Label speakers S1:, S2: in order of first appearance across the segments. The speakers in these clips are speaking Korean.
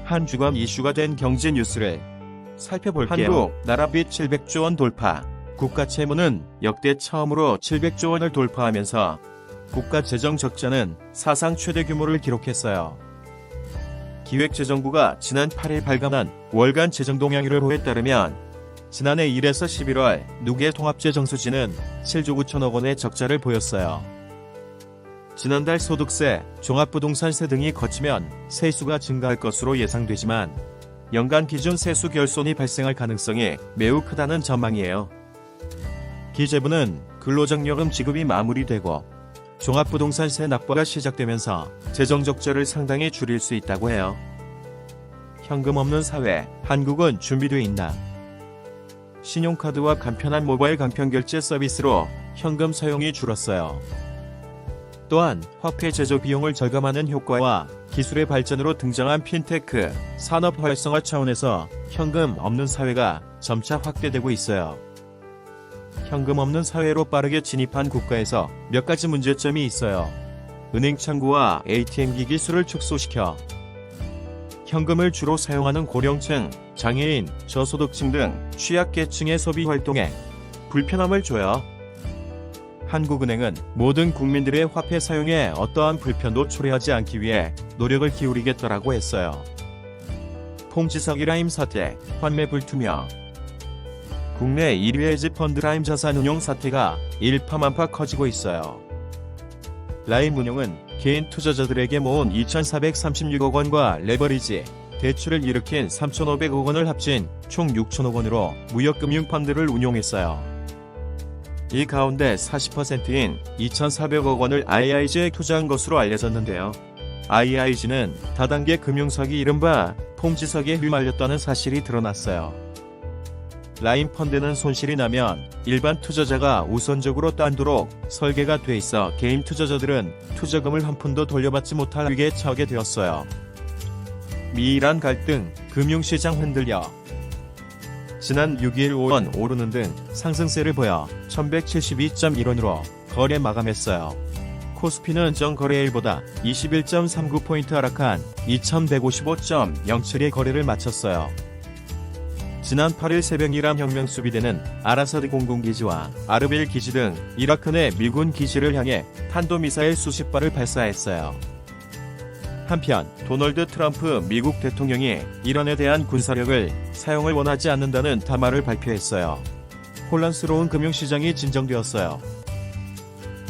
S1: 한 주간 이슈가 된 경제 뉴스를 살펴볼게요. 한국 나라빚 700조 원 돌파. 국가 채무는 역대 처음으로 700조 원을 돌파하면서 국가 재정 적자는 사상 최대 규모를 기록했어요. 기획재정부가 지난 8일 발간한 월간 재정동향률에 따르면 지난해 1에서 11월 누계 통합재정수지는 7조 9천억 원의 적자를 보였어요. 지난달 소득세, 종합부동산세 등이 거치면 세수가 증가할 것으로 예상되지만 연간 기준 세수 결손이 발생할 가능성이 매우 크다는 전망이에요. 기재부는 근로장려금 지급이 마무리되고 종합부동산세 납부가 시작되면서 재정 적자를 상당히 줄일 수 있다고 해요. 현금 없는 사회, 한국은 준비돼 있나? 신용카드와 간편한 모바일 간편결제 서비스로 현금 사용이 줄었어요. 또한 화폐 제조 비용을 절감하는 효과와 기술의 발전으로 등장한 핀테크, 산업 활성화 차원에서 현금 없는 사회가 점차 확대되고 있어요. 현금 없는 사회로 빠르게 진입한 국가에서 몇 가지 문제점이 있어요. 은행 창구와 ATM 기술을 축소시켜 현금을 주로 사용하는 고령층, 장애인, 저소득층 등 취약계층의 소비 활동에 불편함을 줘요. 한국은행은 모든 국민들의 화폐 사용에 어떠한 불편도 초래하지 않기 위해 노력을 기울이겠다라고 했어요. 홍지석이 라임 사태, 환매 불투명. 국내 1위 헤지펀드 라임 자산운용 사태가 일파만파 커지고 있어요. 라임 운용은 개인 투자자들에게 모은 2,436억 원과 레버리지, 대출을 일으킨 3,500억 원을 합친 총 6천억 원으로 무역금융펀드를 운용했어요. 이 가운데 40%인 2,400억 원을 IIG에 투자한 것으로 알려졌는데요. IIG는 다단계 금융사기 이른바 폼지석에 휘말렸다는 사실이 드러났어요. 라임 펀드는 손실이 나면 일반 투자자가 우선적으로 따도록 설계가 돼 있어 개인 투자자들은 투자금을 한 푼도 돌려받지 못할 위기에 처하게 되었어요. 미이란 갈등, 금융시장 흔들려. 지난 6일 원 오르는 등 상승세를 보여 1172.1원으로 거래 마감했어요. 코스피는 전 거래일보다 21.39포인트 하락한 2155.07의 거래를 마쳤어요. 지난 8일 새벽 이란 혁명 수비대는 아라사드 공군기지와 아르빌 기지 등 이라크 내 미군 기지를 향해 탄도미사일 수십 발을 발사했어요. 한편 도널드 트럼프 미국 대통령이 이란에 대한 군사력을 사용을 원하지 않는다는 담화를 발표했어요. 혼란스러운 금융시장이 진정되었어요.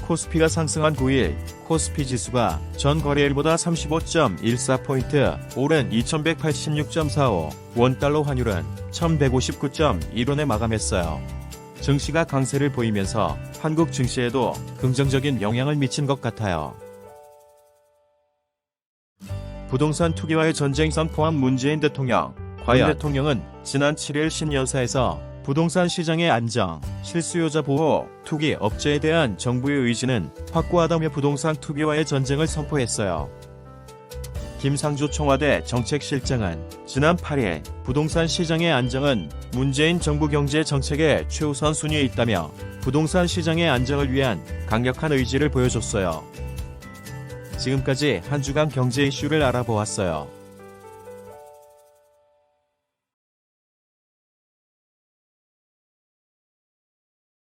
S1: 코스피가 상승한 9일 코스피 지수가 전 거래일보다 35.14포인트 오른 2186.45, 원달러 환율은 1159.1원에 마감했어요. 증시가 강세를 보이면서 한국 증시에도 긍정적인 영향을 미친 것 같아요. 부동산 투기와의 전쟁 선포한 문재인 대통령. 과연 대통령은 지난 7일 신년사에서 부동산 시장의 안정, 실수요자 보호, 투기 업체에 대한 정부의 의지는 확고하다며 부동산 투기와의 전쟁을 선포했어요. 김상조 청와대 정책실장은 지난 8일 부동산 시장의 안정은 문재인 정부 경제 정책의 최우선 순위에 있다며 부동산 시장의 안정을 위한 강력한 의지를 보여줬어요. 지금까지 한 주간 경제 이슈를 알아보았어요.